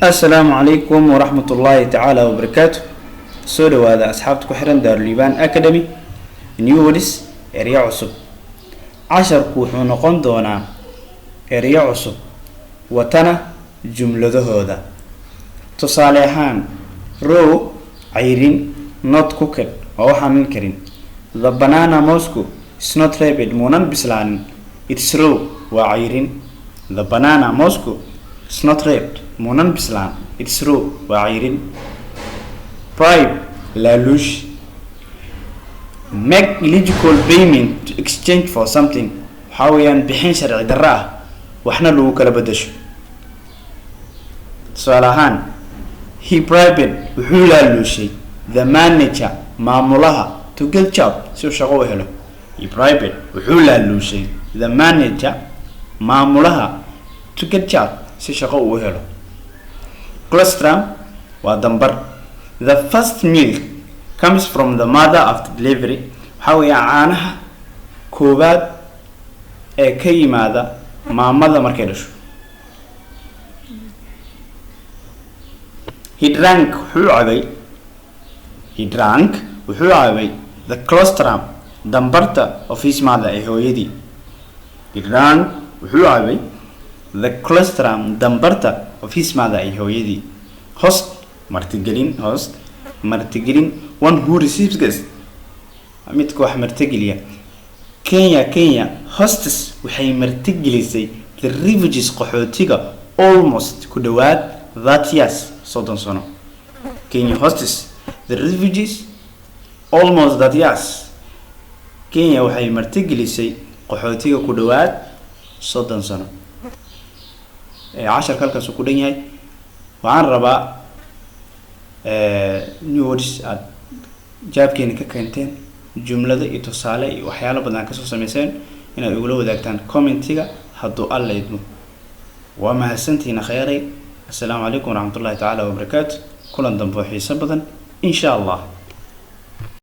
السلام عليكم ورحمة الله تعالى وبركاته. سوري وهذا أصحاب كحرن دار ليبان أكاديمي نيودس إريا عصب 10 كوحون قندونا إريا عصب وتنا جملة هذا تصالحان رو عيرين not cooked أو حامل كرين. The banana Moscow is not ripe مونا بسلان it's raw وعيرين. The banana Moscow is not ripe مونا بسلان it's raw وعيرين. Bribe لالوش make illegal payment to exchange for something حاويان بحين شرع دراه وحنا لو كلا بدش سؤالهان he bribed وحولا لوشي the manager معمولها to get job سو شغوه له he bribed وحولا لوشي the manager معمولها to get job سو شغوه له colostrum ودمبر the first milk comes from the mother after delivery حاوي عانها كوباد كي ماذا ماذا مركلش he drank وحوعبي the colostrum دمبرتا of his mother هو يدي he drank وحوعبي the colostrum دمبرتا of his mother هو يدي host martigelin one who receives guests midka wax martigeliya Kenya hostess waxay martigelisay the refugees qaxootiga almost ku dhawaad 30 years soddon sano. Kenya hostess the refugees almost 30 years. Kenya waxay martigelisay qaxootiga ku dhawaad soddon sano. 10 kalkaas ku dhan yahay waxaan rabaa new words jaabkeena ka keenteen jumlada iyo tusaale iyo waxyaalo badan ka soo sameeyeen inaad ugu wadaagtaan commentiga hadduu alla idmo waa mahadsantiina khayray. Assalaamu alaykum warahmatullahi ta'ala wabarakatuh. kulan dambe xiiso badan insha Allah.